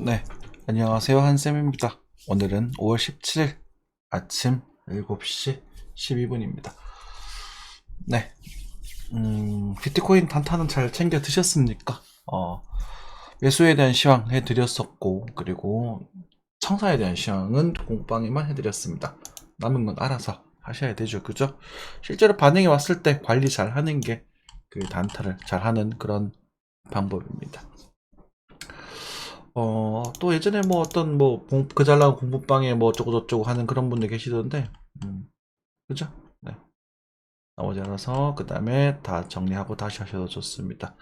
네, 안녕하세요. 한쌤입니다. 오늘은 5월 17일 아침 7시 12분입니다. 네, 비트코인 단타는 잘 챙겨 드셨습니까? 매수에 대한 시황 해드렸었고, 그리고 청사에 대한 시황은 공방에만 해드렸습니다. 남은 건 알아서 하셔야 되죠, 그죠? 실제로 반응이 왔을 때 관리 잘 하는 게 그 단타를 잘 하는 그런 방법입니다. 또 예전에 뭐 어떤 뭐 그 잘 나온 공부방에 뭐 어쩌고저쩌고 하는 그런 분들 계시던데, 그죠? 네. 나머지 알아서 그 다음에 다 정리하고 다시 하셔도 좋습니다.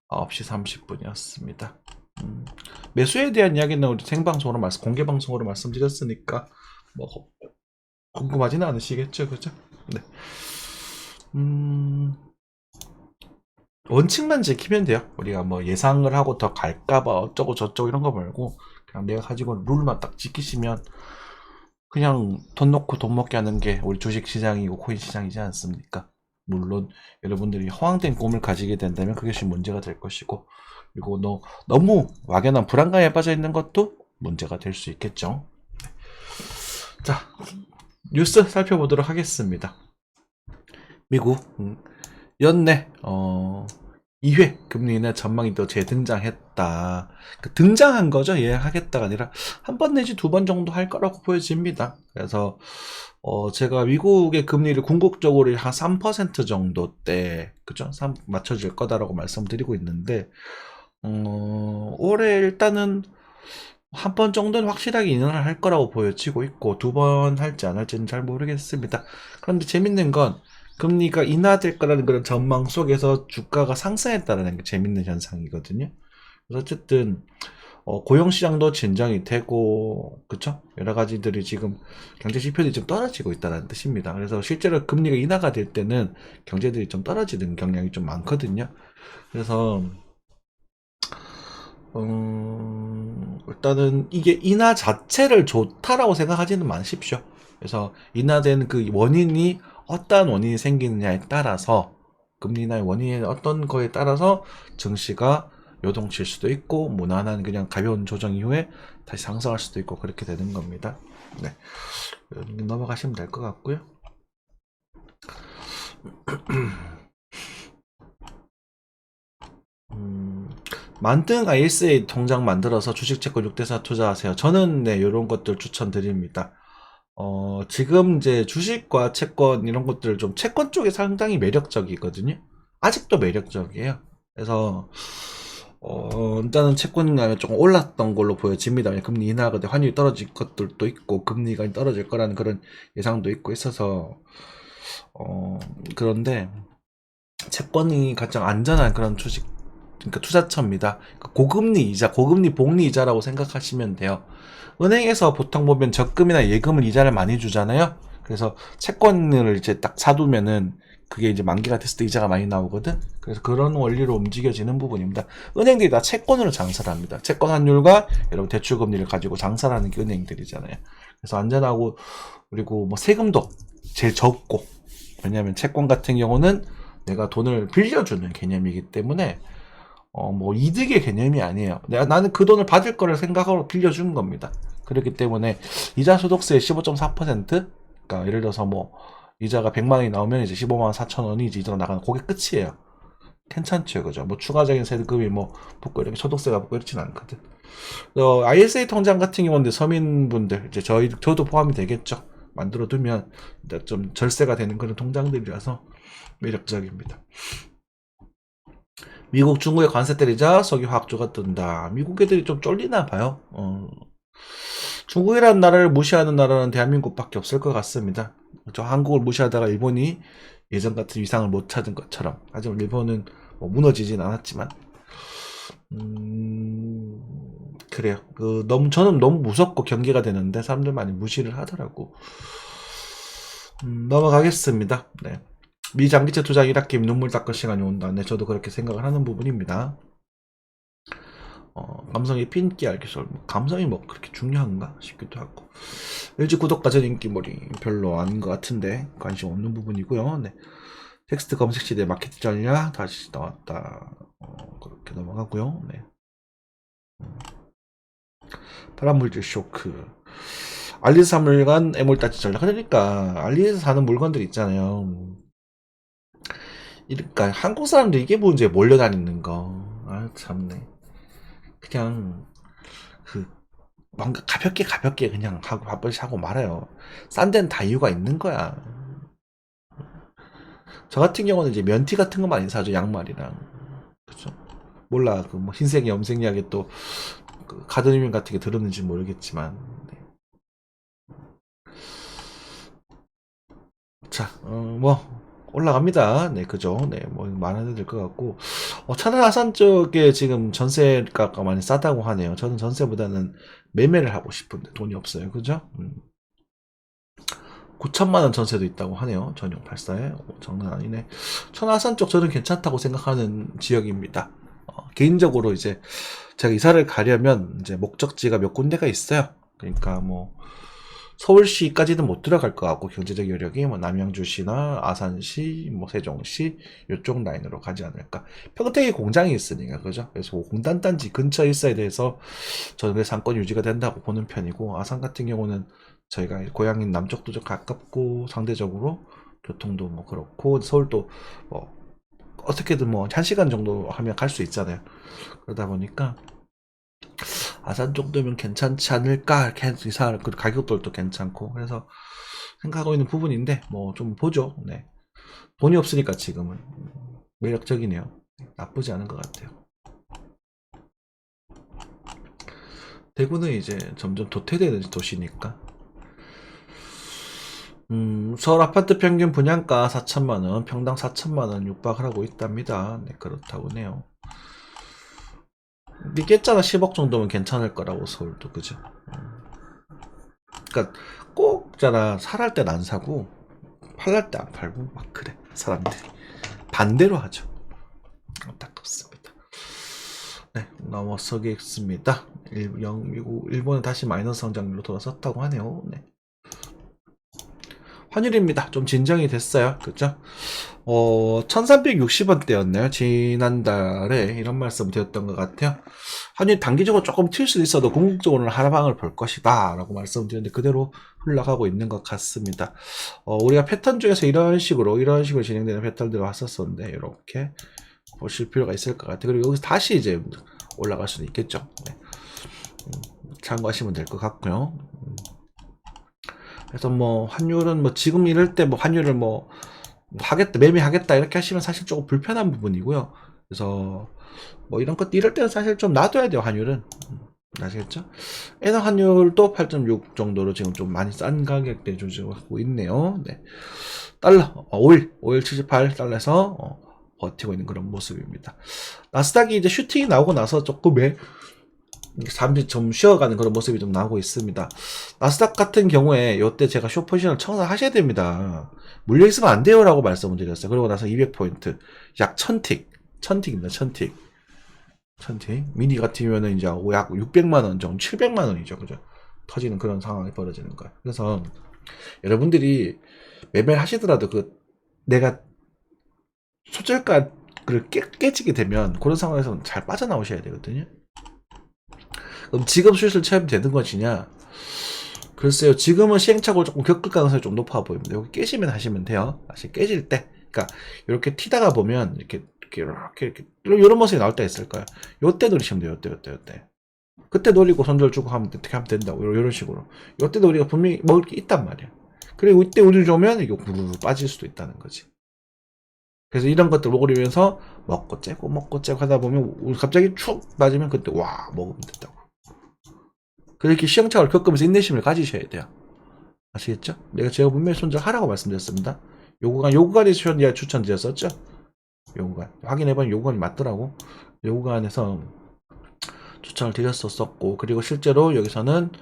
9시 30분이었습니다. 매수에 대한 이야기는 우리 생방송으로 공개 방송으로 말씀드렸으니까 뭐 궁금하지는 않으시겠죠, 그죠? 네. 원칙만 지키면 돼요. 우리가 뭐 예상을 하고 더 갈까봐 어쩌고 저쩌고 이런 거 말고 그냥 내가 가지고 있는 룰만 딱 지키시면 그냥 돈 놓고 돈 먹게 하는 게 우리 주식 시장이고 코인 시장이지 않습니까? 물론 여러분들이 허황된 꿈을 가지게 된다면 그것이 문제가 될 것이고, 그리고 너무 막연한 불안감에 빠져 있는 것도 문제가 될 수 있겠죠. 자, 뉴스 살펴보도록 하겠습니다. 미국 연내 2회 금리 인하 전망이 또 재등장했다. 등장한 거죠. 예약하겠다가 아니라 한 번 내지 두 번 정도 할 거라고 보여집니다. 그래서 제가 미국의 금리를 궁극적으로 한 3% 정도대, 그죠? 맞춰질 거다라고 말씀드리고 있는데, 올해 일단은 한 번 정도는 확실하게 인하를 할 거라고 보여지고 있고, 두 번 할지 안 할지는 잘 모르겠습니다. 그런데 재밌는 건 금리가 인하될 거라는 그런 전망 속에서 주가가 상승했다는 게 재밌는 현상이거든요. 그래서 어쨌든 고용시장도 진정이 되고, 그쵸? 여러 가지들이 지금 경제 지표들이 좀 떨어지고 있다는 뜻입니다. 그래서 실제로 금리가 인하가 될 때는 경제들이 좀 떨어지는 경향이 좀 많거든요. 그래서 일단은 이게 인하 자체를 좋다라고 생각하지는 마십시오. 그래서 인하된 그 원인이 어떠한 원인이 생기느냐에 따라서, 금리 인하의 원인이 어떤 거에 따라서 증시가 요동칠 수도 있고 무난한 그냥 가벼운 조정 이후에 다시 상승할 수도 있고 그렇게 되는 겁니다. 네, 넘어가시면 될 것 같고요. 만등 ISA 통장 만들어서 주식채권 6대4 투자하세요. 저는 네, 이런 것들 추천드립니다. 지금 이제 주식과 채권 이런 것들 좀 채권 쪽이 상당히 매력적이거든요. 아직도 매력적이에요. 그래서 일단은 채권이 조금 올랐던 걸로 보여집니다. 금리 인하가 돼 환율이 떨어질 것들도 있고 금리가 떨어질 거라는 그런 예상도 있고 있어서 그런데 채권이 가장 안전한 그런 주식, 그러니까 투자처입니다. 고금리 이자, 고금리 복리 이자라고 생각하시면 돼요. 은행에서 보통 보면 적금이나 예금을 이자를 많이 주잖아요. 그래서 채권을 이제 딱 사두면은 그게 이제 만기가 됐을 때 이자가 많이 나오거든. 그래서 그런 원리로 움직여지는 부분입니다. 은행들이 다 채권으로 장사를 합니다. 채권 환율과 여러분 대출 금리를 가지고 장사를 하는 게 은행들이잖아요. 그래서 안전하고, 그리고 뭐 세금도 제일 적고, 왜냐하면 채권 같은 경우는 내가 돈을 빌려주는 개념이기 때문에 뭐 이득의 개념이 아니에요. 나는 그 돈을 받을 거를 생각하고 빌려준 겁니다. 그렇기 때문에 이자 소득세 15.4%, 그러니까 예를 들어서 뭐 이자가 100만 원이 나오면 이제 15만 4천 원이 이제 이자가 나가는, 그게 끝이에요. 괜찮죠, 그죠? 뭐 추가적인 세금이 뭐 붙고 이렇게 소득세가 붙고 이렇진 않거든. ISA 통장 같은 경우는 서민분들, 이제 저도 포함이 되겠죠. 만들어 두면 좀 절세가 되는 그런 통장들이라서 매력적입니다. 미국, 중국의 관세 때리자 석유 화학주가 뜬다. 미국 애들이 좀 쫄리나 봐요. 중국이라는 나라를 무시하는 나라는 대한민국밖에 없을 것 같습니다. 저 한국을 무시하다가 일본이 예전 같은 위상을 못 찾은 것처럼. 하지만 일본은 뭐 무너지진 않았지만, 그래요. 저는 너무 무섭고 경계가 되는데 사람들 많이 무시를 하더라고. 넘어가겠습니다. 네. 미 장기채 투자 1학기 눈물 닦을 시간이 온다. 네, 저도 그렇게 생각을 하는 부분입니다. 감성의 핀기 알기술, 감성이 뭐 그렇게 중요한가 싶기도 하고, LG 구독과 전 인기몰이 별로 아닌 것 같은데 관심 없는 부분이고요. 네. 텍스트 검색 시대 마케팅 전략 다시 나왔다. 그렇게 넘어가고요. 네. 발암물질 쇼크. 알리사물간 애물단지 전략. 그러니까 알리에서 사는 물건들 있잖아요. 그러니까 한국 사람들 이게 문제 몰려다니는 거. 아 참네. 그냥 그 뭔가 가볍게 그냥 하고 밥벌이 하고 말아요. 싼 데는 다 이유가 있는 거야. 저 같은 경우는 이제 면티 같은 거 많이 사죠. 양말이랑. 그죠? 몰라. 그 뭐 흰색 염색약에 또그 가드님인 같은 게 들었는지 모르겠지만. 네. 자, 뭐 올라갑니다. 네, 그죠? 네, 뭐 많아야 될 것 같고. 천안 아산 쪽에 지금 전세가가 많이 싸다고 하네요. 저는 전세보다는 매매를 하고 싶은데 돈이 없어요. 그죠? 9천만 원 전세도 있다고 하네요. 전용 84에. 장난 아니네. 천안산 쪽 저는 괜찮다고 생각하는 지역입니다. 개인적으로 이제 제가 이사를 가려면 이제 목적지가 몇 군데가 있어요. 그러니까 뭐 서울시까지는 못 들어갈 것 같고 경제적 여력이 뭐 남양주시나 아산시, 뭐 세종시 이쪽 라인으로 가지 않을까. 평택에 공장이 있으니까 그죠. 그래서 공단단지 근처에 있어야 돼서 저는 그 상권 유지가 된다고 보는 편이고 아산 같은 경우는 저희가 고향인 남쪽도 좀 가깝고 상대적으로 교통도 뭐 그렇고 서울도 뭐 어떻게든 뭐 1시간 정도 하면 갈 수 있잖아요. 그러다 보니까 아산 정도면 괜찮지 않을까 이렇게 해서 이사 그 가격들도 괜찮고 그래서 생각하고 있는 부분인데 뭐 좀 보죠. 네. 돈이 없으니까 지금은 매력적이네요. 나쁘지 않은 것 같아요. 대구는 이제 점점 도태되는 도시니까. 서울 아파트 평균 분양가 4천만원, 평당 4천만원 육박을 하고 있답니다. 네, 그렇다고 하네요. 믿겠잖아. 10억 정도면 괜찮을 거라고 서울도 그죠. 그러니까 꼭 있잖아. 살할 땐 안 사고 팔랄 때 안 팔고 막 그래 사람들이 반대로 하죠. 안타깝습니다. 네, 넘어서겠습니다. 일본은 다시 마이너스 성장률로 돌아섰다고 하네요. 네. 환율입니다. 좀 진정이 됐어요. 그죠? 1360원대였네요. 지난달에 이런 말씀 드렸던 것 같아요. 환율 단기적으로 조금 튈 수도 있어도 궁극적으로는 하방을 볼 것이다. 라고 말씀드렸는데 그대로 흘러가고 있는 것 같습니다. 우리가 패턴 중에서 이런 식으로 진행되는 패턴들을 왔었었는데, 이렇게 보실 필요가 있을 것 같아요. 그리고 여기서 다시 이제 올라갈 수도 있겠죠. 네. 참고하시면 될 것 같고요. 그래서 뭐 환율은 뭐 지금 이럴 때 뭐 환율을 뭐 하겠다 매매하겠다 이렇게 하시면 사실 조금 불편한 부분이고요. 그래서 뭐 이런 것 이럴 때는 사실 좀 놔둬야 돼요. 환율은 아시겠죠? 엔화 환율도 8.6 정도로 지금 좀 많이 싼 가격대 조정하고 있네요. 네. 달러 오일 78달러에서 버티고 있는 그런 모습입니다. 나스닥이 이제 슈팅이 나오고 나서 조금의 사람들이 좀 쉬어가는 그런 모습이 좀 나오고 있습니다. 나스닥 같은 경우에 이때 제가 숏포지션을 청산하셔야 됩니다. 물려있으면 안 돼요 라고 말씀을 드렸어요. 그러고 나서 200포인트 약 1000틱입니다. 1000틱 미니 같으면은 이제 약 600만원 정도 700만원이죠. 그죠? 터지는 그런 상황이 벌어지는 거예요. 그래서 여러분들이 매매를 하시더라도 내가 소절가를 깨지게 되면 그런 상황에서는 잘 빠져나오셔야 되거든요. 그럼 지금 수익을 취하면 되는 것이냐? 글쎄요, 지금은 시행착오를 조금 겪을 가능성이 좀 높아 보입니다. 여기 깨지면 하시면 돼요. 다시 깨질 때. 그러니까, 이렇게 튀다가 보면, 이렇게 이런 모습이 나올 때 있을 거예요. 요때 노리시면 돼요, 요때. 그때 노리고 손절 주고 하면, 어떻게 하면 된다고. 이런 식으로. 요때도 우리가 분명히 먹을 게 있단 말이야. 그리고 이때 우리 좋으면, 이거 부르르 빠질 수도 있다는 거지. 그래서 이런 것들 먹으면서, 먹고 째고 하다 보면, 갑자기 축 빠지면 그때, 와, 먹으면 된다고. 그렇게 시행착오를 겪으면서 인내심을 가지셔야 돼요. 아시겠죠? 제가 분명히 손절하라고 말씀드렸습니다. 요구간에서 제가 추천드렸었죠? 요구간. 확인해보니 요구간이 맞더라고. 요구간에서 추천을 드렸었고, 그리고 실제로 여기서는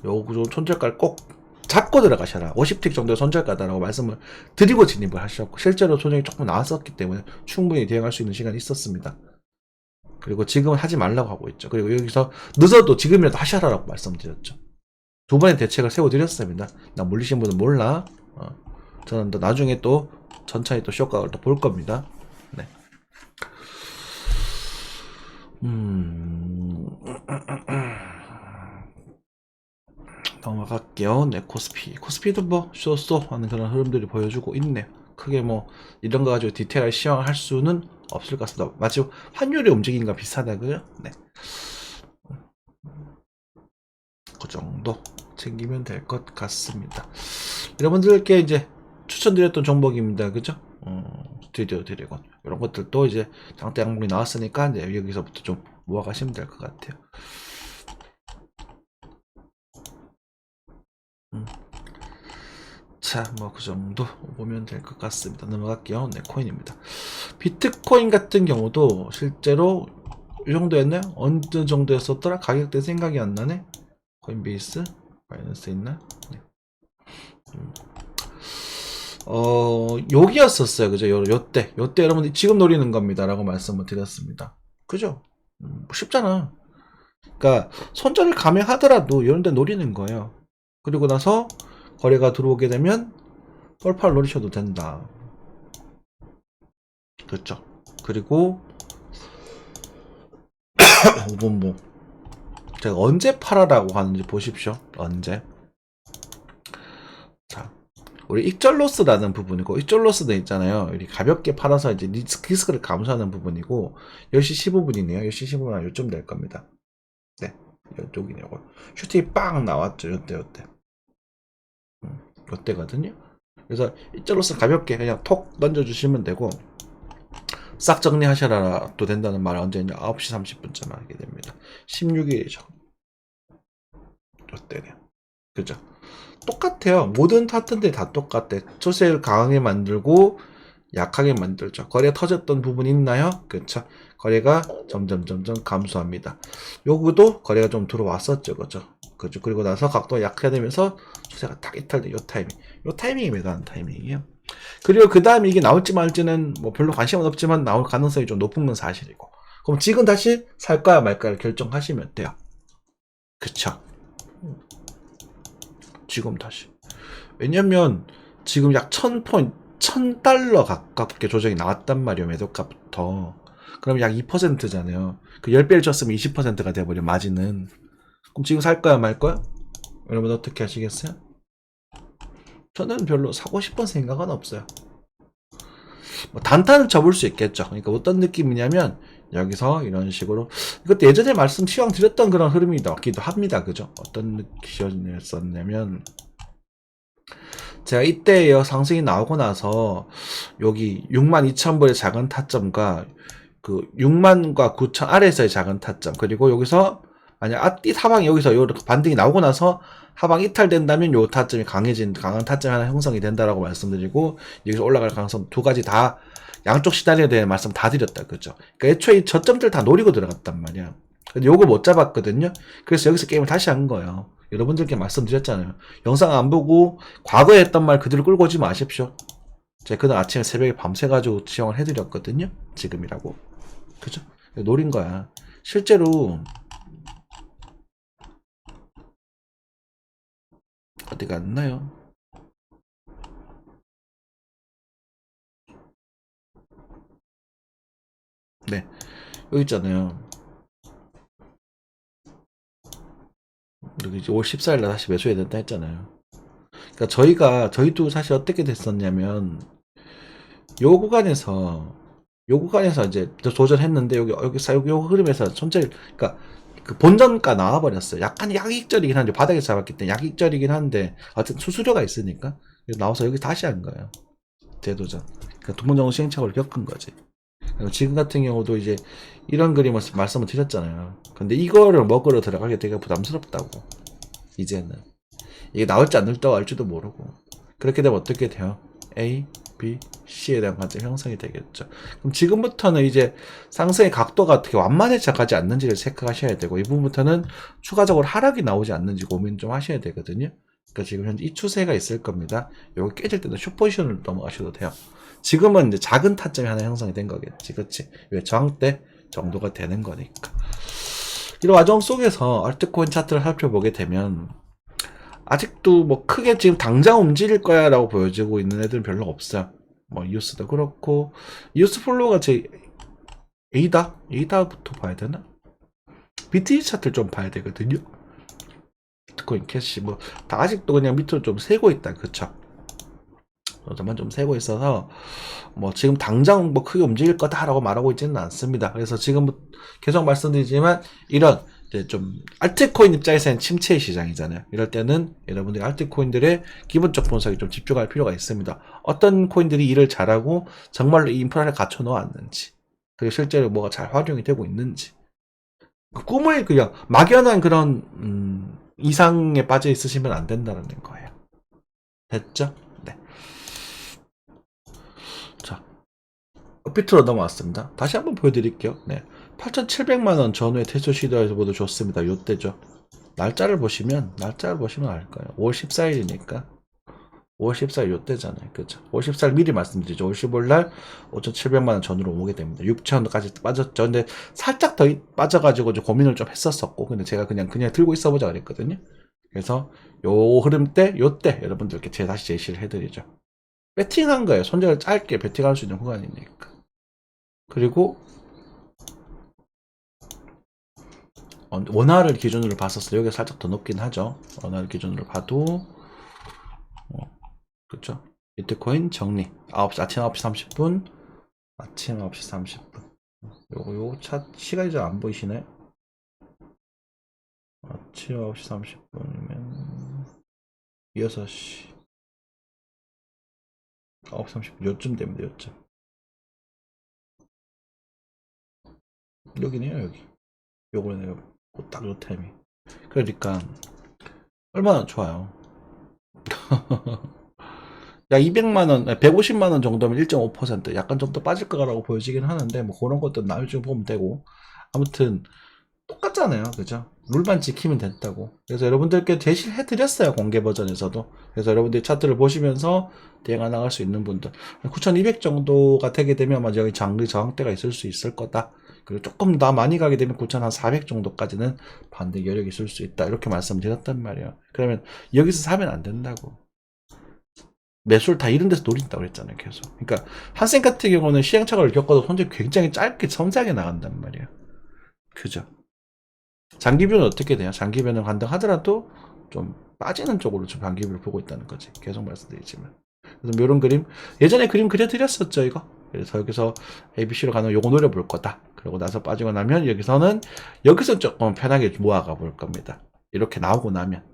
요구 손절가를 꼭 잡고 들어가셔라. 50틱 정도의 손절가다라고 말씀을 드리고 진입을 하셨고, 실제로 손절이 조금 나왔었기 때문에 충분히 대응할 수 있는 시간이 있었습니다. 그리고 지금은 하지 말라고 하고 있죠. 그리고 여기서 늦어도 지금이라도 하셔라라고 말씀드렸죠. 두 번의 대책을 세워드렸습니다. 나 물리신 분은 몰라. 저는 또 나중에 또 천천히 또 쇼각을 또 볼 겁니다. 네. 넘어갈게요. 네, 코스피도 뭐 쇼쏘 하는 그런 흐름들이 보여주고 있네요. 크게 뭐 이런 거 가지고 디테일하게 시황할 수는 없을 것 같습니다. 마치 환율의 움직임과 비슷하다고요? 네, 그 정도 챙기면 될 것 같습니다. 여러분들께 이제 추천드렸던 종목입니다. 그죠? 드디어 드래곤 이런 것들도 이제 장대 항목이 나왔으니까 이제 여기서부터 좀 모아가시면 될 것 같아요. 자, 뭐 그 정도 보면 될 것 같습니다. 넘어갈게요. 네, 코인입니다. 비트코인 같은 경우도 실제로 이 정도였나요? 어느 정도였었더라? 가격대 생각이 안 나네. 코인베이스, 바이낸스 있나? 네. 여기였었어요. 그죠? 요때 여러분들 지금 노리는 겁니다. 라고 말씀을 드렸습니다. 그죠? 쉽잖아. 그러니까 손절을 감행하더라도 이런 데 노리는 거예요. 그리고 나서 거래가 들어오게 되면 펄펄 노리셔도 된다. 그렇죠. 그리고 5분모 제가 언제 팔아라고 하는지 보십시오. 언제. 자, 우리 익절로스라는 부분이고, 익절로스는 있잖아요. 우리 가볍게 팔아서 이제 리스크를 감소하는 부분이고, 10시 15분이네요. 10시 15분 요쯤 될 겁니다. 네, 이쪽이네요. 슈팅이 빵 나왔죠. 요때. 요때거든요. 그래서 익절로스 가볍게 그냥 톡 던져주시면 되고, 싹 정리하셔라 또 된다는 말은 언제냐? 9시 30분쯤 하게 됩니다. 16일이죠. 요때네요. 그죠? 똑같아요. 모든 파트인데 다 똑같대. 추세를 강하게 만들고 약하게 만들죠. 거래 터졌던 부분이 있나요? 그렇죠. 거래가 점점 감소합니다. 요거도 거래가 좀 들어왔었죠. 그죠? 그죠. 그리고 나서 각도가 약화되면서 추세가 딱 이탈돼. 요 타이밍이 매도하는 타이밍이에요. 그리고 그 다음에 이게 나올지 말지는 뭐 별로 관심은 없지만 나올 가능성이 좀 높은 건 사실이고. 그럼 지금 다시 살까요 말까를 결정하시면 돼요. 그쵸? 지금 다시. 왜냐면 지금 약 1000포인트, 1000달러 가깝게 조정이 나왔단 말이에요. 매도값부터. 그럼 약 2%잖아요. 그 10배를 쳤으면 20%가 돼버려, 마진은. 그럼 지금 살까요 말까요? 여러분 어떻게 하시겠어요? 저는 별로 사고 싶은 생각은 없어요. 뭐 단타는 접을 수 있겠죠. 그러니까 어떤 느낌이냐면 여기서 이런 식으로 이것도 예전에 시황 드렸던 그런 흐름이 나기도 합니다. 그죠? 어떤 느낌이었냐면 제가 이때요 상승이 나오고 나서 여기 62,000불의 작은 타점과 그 60,000과 9,000 아래에서의 작은 타점 그리고 여기서 만약 앞뒤 하방이 여기서 요 반등이 나오고 나서 하방 이탈된다면 요 타점이 강한 타점이 하나 형성이 된다라고 말씀드리고 여기서 올라갈 가능성 두 가지 다 양쪽 시나리오에 대한 말씀 다 드렸다 그죠. 그러니까 애초에 저점들 다 노리고 들어갔단 말이야. 근데 요거 못 잡았거든요. 그래서 여기서 게임을 다시 한 거예요. 여러분들께 말씀드렸잖아요. 영상 안 보고 과거에 했던 말 그대로 끌고 오지 마십시오. 제가 그날 아침에 새벽에 밤새가지고 지원을 해드렸거든요. 지금이라고. 그죠? 노린 거야. 실제로 어디 갔나요? 네, 여기 있잖아요. 여기 이제 올 14일날 다시 매수해야 된다 했잖아요. 그러니까 저희도 사실 어떻게 됐었냐면 요 구간에서 이제 도전했는데 요 흐름에서 천천히 그러니까 그 본전가 나와버렸어요. 약간 약익절이긴 한데 바닥에서 잡았기 때문에 약익절이긴 한데 어쨌든 수수료가 있으니까 나와서 여기 다시 한 거예요. 재도전. 그러니까 두 번 정도 시행착오를 겪은 거지. 지금 같은 경우도 이제 이런 그림을 말씀을 드렸잖아요. 근데 이거를 먹으러 들어가기 되게 부담스럽다고. 이제는 이게 나올지 안 나올지도 모르고 그렇게 되면 어떻게 돼요? A, B, C에 대한 관점 형성이 되겠죠. 그럼 지금부터는 이제 상승의 각도가 어떻게 완만해져 가지 않는지를 체크하셔야 되고 이 부분부터는 추가적으로 하락이 나오지 않는지 고민 좀 하셔야 되거든요. 그러니까 지금 현재 이 추세가 있을 겁니다. 요거 깨질 때는 숏포지션을 넘어가셔도 돼요. 지금은 이제 작은 타점이 하나 형성이 된 거겠지, 그치? 왜 저항대 정도가 되는 거니까. 이런 과정 속에서 알트코인 차트를 살펴보게 되면 아직도 뭐 크게 지금 당장 움직일 거야 라고 보여지고 있는 애들은 별로 없어요. 뭐 이오스도 그렇고 이오스 플로우가 제 A다부터 봐야 되나? BTC 차트를 좀 봐야 되거든요. 비트코인, 캐시 뭐 다 아직도 그냥 밑으로 좀 새고 있다. 그쵸? 저만 좀 세고 있어서 뭐 지금 당장 뭐 크게 움직일 거다라고 말하고 있지는 않습니다. 그래서 지금 계속 말씀드리지만 이런 이제 좀 알트코인 입장에서는 침체의 시장이잖아요. 이럴 때는 여러분들이 알트코인들의 기본적 분석에 좀 집중할 필요가 있습니다. 어떤 코인들이 일을 잘하고 정말로 이 인프라를 갖춰 놓았는지, 그리고 실제로 뭐가 잘 활용이 되고 있는지, 그 꿈을 그냥 막연한 그런 이상에 빠져 있으시면 안 된다는 거예요. 됐죠? 네. 자, 업비트로 넘어왔습니다. 다시 한번 보여드릴게요. 네. 8,700만원 전후에 퇴소 시도에서보다 좋습니다. 요때죠. 날짜를 보시면 알 거예요. 5월 14일이니까. 5월 14일 요때잖아요. 그죠? 5월 14일 미리 말씀드리죠. 5월 15일날 5,700만원 전후로 오게 됩니다. 6,000원까지 빠졌죠. 근데 살짝 더 빠져가지고 좀 고민을 좀 했었었고, 근데 제가 그냥 들고 있어보자 그랬거든요. 그래서 요 흐름 때, 요때 여러분들께 제가 다시 제시를 해드리죠. 배팅한 거예요. 손절을 짧게 배팅할 수 있는 구간이니까. 그리고 원화를 기준으로 봤었어요. 여기가 살짝 더 높긴 하죠. 원화를 기준으로 봐도 그렇죠. 비트코인 정리 9시, 아침 9시 30분 아침 9시 30분 요거 시간이 잘 안 보이시네. 아침 9시 30분이면 6시 9시 30분 요쯤 됩니다. 요쯤 여기네요. 여기 요거네요. 딱 요 타이밍. 그러니까 얼마나 좋아요. 야, 200만원, 150만원 정도면 1.5% 약간 좀 더 빠질 거라고 보여지긴 하는데, 뭐 그런 것도 나중에 보면 되고. 아무튼, 똑같잖아요. 그죠? 룰만 지키면 된다고. 그래서 여러분들께 제시를 해드렸어요. 공개 버전에서도. 그래서 여러분들이 차트를 보시면서 대응해 나갈 수 있는 분들. 9,200 정도가 되게 되면 아마 여기 장기 저항대가 있을 수 있을 거다. 그리고 조금 더 많이 가게 되면 9,400 정도까지는 반대 여력이 있을 수 있다. 이렇게 말씀드렸단 말이에요. 그러면 여기서 사면 안 된다고. 매수를 다 이런 데서 노린다고 그랬잖아요. 계속. 그러니까 한생 같은 경우는 시행착오를 겪어도 손절 굉장히 짧게 섬세하게 나간단 말이에요. 그죠? 장기변은 어떻게 돼요? 장기변은 간다하더라도 좀 빠지는 쪽으로 좀 장기변을 보고 있다는 거지. 계속 말씀드리지만. 그래서 이런 그림, 예전에 그림 그려드렸었죠, 이거. 그래서 여기서 ABC로 가는 요거 노려볼 거다. 그러고 나서 빠지고 나면 여기서 조금 편하게 모아가 볼 겁니다. 이렇게 나오고 나면.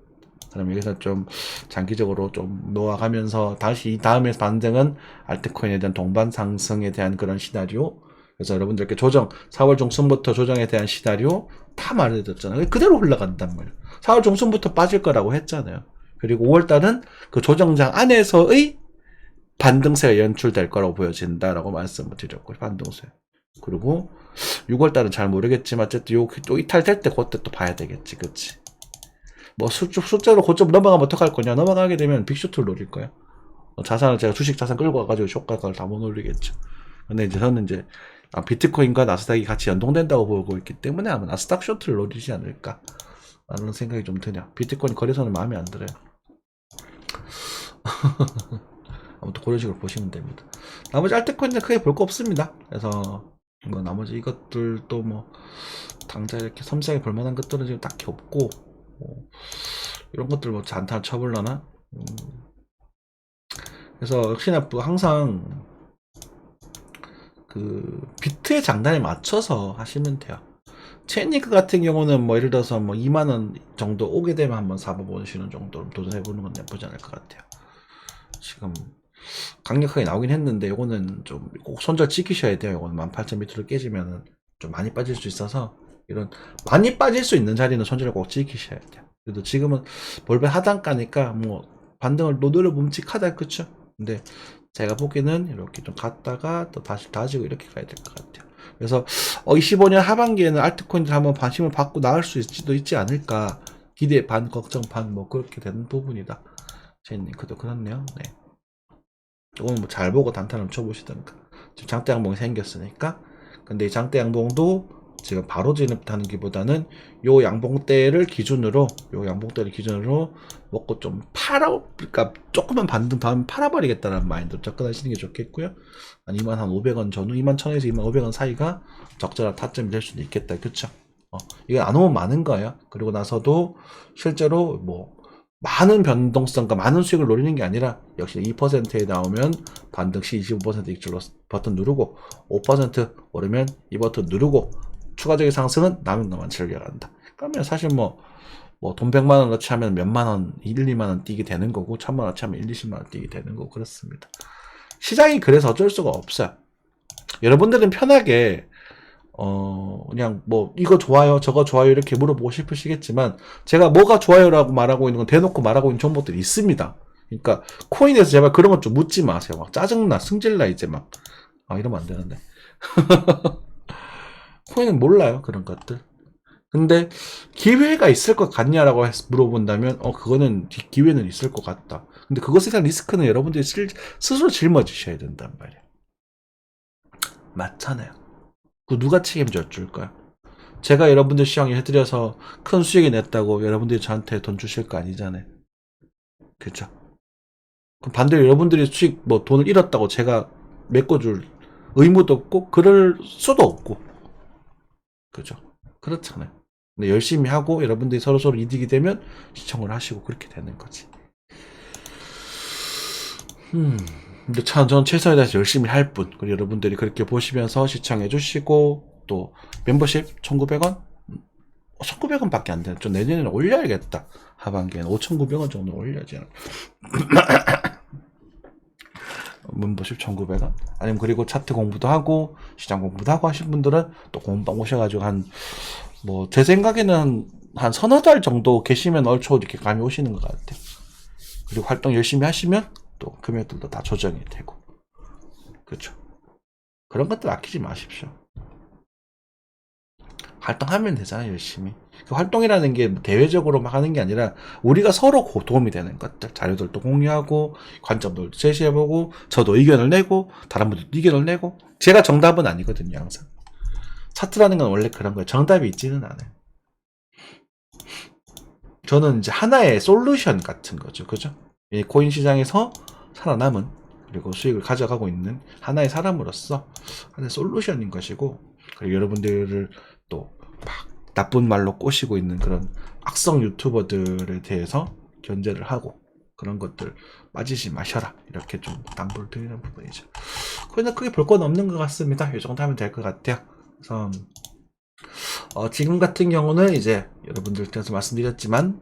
그럼 여기서 좀 장기적으로 좀 놓아가면서 다시 이 다음에 반등은 알트코인에 대한 동반 상승에 대한 그런 시나리오. 그래서 여러분들께 4월 중순부터 조정에 대한 시나리오 다 말해드렸잖아요. 그대로 흘러간단 말이에요. 4월 중순부터 빠질 거라고 했잖아요. 그리고 5월달은 그 조정장 안에서의 반등세가 연출될 거라고 보여진다라고 말씀을 드렸고, 반등세. 그리고 6월달은 잘 모르겠지만 어쨌든 또 이탈될 때 그때 또 봐야 되겠지. 그치? 뭐 숫자로 고점 넘어가면 어떡할 거냐. 넘어가게 되면 빅쇼트를 노릴 거야. 자산을 제가 주식 자산 끌고 와가지고 쇼가를 다 못 올리겠죠. 근데 이제 저는 이제 비트코인과 나스닥이 같이 연동된다고 보고 있기 때문에 아마 나스닥 쇼트를 노리지 않을까 라는 생각이 좀 드네요. 비트코인 거래소는 마음에 안 들어요. 아무튼 그런 식으로 보시면 됩니다. 나머지 알트코인은 크게 볼 거 없습니다. 그래서 뭐 나머지 이것들도 뭐 당장 이렇게 섬세하게 볼 만한 것들은 지금 딱히 없고, 이런 것들 뭐 잔타 쳐볼라나? 그래서 역시나 항상 그 비트의 장단에 맞춰서 하시면 돼요. 체인링크 같은 경우는 뭐 예를 들어서 뭐 2만원 정도 오게 되면 한번 사보시는 정도로 도전해보는 건 나쁘지 않을 것 같아요. 지금 강력하게 나오긴 했는데 요거는 좀 꼭 손절 지키셔야 돼요. 요거는 18,000m를 깨지면은 좀 많이 빠질 수 있어서 이런 많이 빠질 수 있는 자리는 손절을 꼭 지키셔야 돼요. 그래도 지금은 볼배 하단가니까 뭐 반등을 노드를 뭉직하다. 그쵸? 근데 제가 보기에는 이렇게 좀 갔다가 또 다시 다지고 이렇게 가야 될 것 같아요. 그래서 25년 하반기에는 알트코인들 한번 관심을 받고 나올 수도 있지 않을까. 기대 반 걱정 반 뭐 그렇게 되는 부분이다. 제이님크도 그렇네요. 네. 이거는 뭐 잘 보고 단타를 쳐보시던가. 지금 장대 양봉이 생겼으니까. 근데 이 장대 양봉도 지금 바로 진입하는 기보다는 요 양봉대를 기준으로 먹고 좀 그러니까 조금만 반등 다음 팔아버리겠다는 마인드로 접근하시는 게 좋겠고요. 2만 한 500원 전후 21,000원에서 2만 500원 사이가 적절한 타점이 될 수도 있겠다. 그쵸? 이게 안 오면 많은 거예요. 그리고 나서도 실제로 뭐 많은 변동성과 많은 수익을 노리는 게 아니라 역시 2%에 나오면 반등 시 25% 익절로 버튼 누르고 5% 오르면 이 버튼 누르고 추가적인 상승은 남은 것만 즐겨간다. 그러면 사실 뭐 돈 100만 원 넣지 하면 몇만 원, 1, 2만 원 뛰게 되는 거고 1000만 원치 하면 1, 20만 원 뛰게 되는 거고 그렇습니다. 시장이 그래서 어쩔 수가 없어요. 여러분들은 편하게 그냥 뭐 이거 좋아요 저거 좋아요 이렇게 물어보고 싶으시겠지만 제가 뭐가 좋아요라고 말하고 있는 건 대놓고 말하고 있는 정보들이 있습니다. 그러니까 코인에서 제발 그런 것 좀 묻지 마세요. 막 짜증나 승질나 이제 막 이러면 안 되는데 코인은 몰라요 그런 것들. 근데 기회가 있을 것 같냐라고 물어본다면 그거는 기회는 있을 것 같다. 근데 그것에 대한 리스크는 여러분들이 스스로 짊어지셔야 된단 말이에요. 맞잖아요. 그 누가 책임져 줄까요? 제가 여러분들 시황에 해드려서 큰 수익이 냈다고 여러분들이 저한테 돈 주실 거 아니잖아요. 그죠? 그럼 반대로 여러분들이 수익 뭐 돈을 잃었다고 제가 메꿔줄 의무도 없고 그럴 수도 없고 그죠? 그렇잖아요. 근데 열심히 하고 여러분들이 서로 이득이 되면 시청을 하시고 그렇게 되는 거지. 근데 참 저는 최선을 다해서 열심히 할 뿐. 그리고 여러분들이 그렇게 보시면서 시청해 주시고 또 멤버십 1,900원? 1,900원 밖에 안 되네. 좀 내년에는 올려야겠다. 하반기에는 5,900원 정도 올려야지. 멤버십 1,900원? 아니면 그리고 차트 공부도 하고 시장 공부도 하고 하신 분들은 또 공방 오셔가지고 제 생각에는 한 서너 달 정도 계시면 얼추 이렇게 감이 오시는 것 같아요. 그리고 활동 열심히 하시면 또 금액들도 다 조정이 되고. 그렇죠. 그런 것들 아끼지 마십시오. 활동하면 되잖아요, 열심히. 그 활동이라는 게 대외적으로 막 하는 게 아니라 우리가 서로 도움이 되는 것들, 자료들도 공유하고 관점들도 제시해보고 저도 의견을 내고 다른 분들도 의견을 내고 제가 정답은 아니거든요, 항상. 차트라는 건 원래 그런 거예요. 정답이 있지는 않아요. 저는 이제 하나의 솔루션 같은 거죠, 그죠? 이 코인 시장에서 살아남은 그리고 수익을 가져가고 있는 하나의 사람으로서 하나의 솔루션인 것이고, 그리고 여러분들을 또 막 나쁜 말로 꼬시고 있는 그런 악성 유튜버들에 대해서 견제를 하고 그런 것들 빠지지 마셔라 이렇게 좀 당부를 드리는 부분이죠. 코인은 크게 볼 건 없는 것 같습니다. 이 정도 하면 될 것 같아요. 그래서 지금 같은 경우는 이제 여러분들께서 말씀드렸지만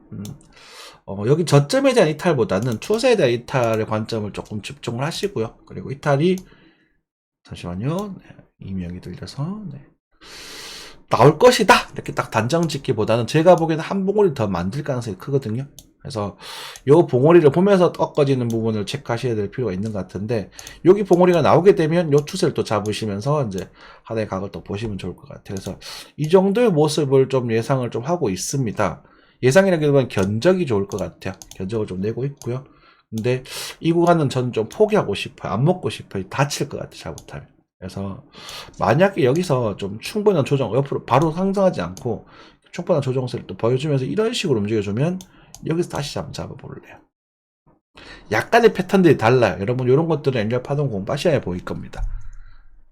여기 저점에 대한 이탈보다는 추세에 대한 이탈의 관점을 조금 집중을 하시고요. 그리고 이탈이 잠시만요. 네, 이명이 들려서 나올 것이다 이렇게 딱 단정 짓기보다는 제가 보기에는 한 봉우리 더 만들 가능성이 크거든요. 그래서 요 봉우리를 보면서 꺾어지는 부분을 체크하셔야 될 필요가 있는 것 같은데, 여기 봉우리가 나오게 되면 요 추세를 또 잡으시면서 이제 하나의 각을 또 보시면 좋을 것 같아요. 그래서 이 정도의 모습을 좀 예상을 좀 하고 있습니다. 예상이라기보다는 견적이 좋을 것 같아요. 견적을 좀 내고 있고요. 근데 이 구간은 저는 좀 포기하고 싶어요. 안 먹고 싶어요. 다칠 것 같아요, 잘못하면. 그래서 만약에 여기서 좀 충분한 조정, 옆으로 바로 상승하지 않고 충분한 조정세를 또 보여주면서 이런 식으로 움직여주면 여기서 다시 한번 잡아볼래요. 약간의 패턴들이 달라요. 여러분 이런 것들은 엔젤 파동 공부하셔야 보일 겁니다.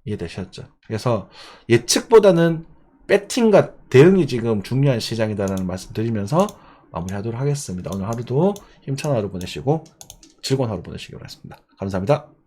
이해되셨죠? 그래서 예측보다는 배팅과 대응이 지금 중요한 시장이다라는 말씀 드리면서 마무리하도록 하겠습니다. 오늘 하루도 힘찬 하루 보내시고 즐거운 하루 보내시기 바라겠습니다. 감사합니다.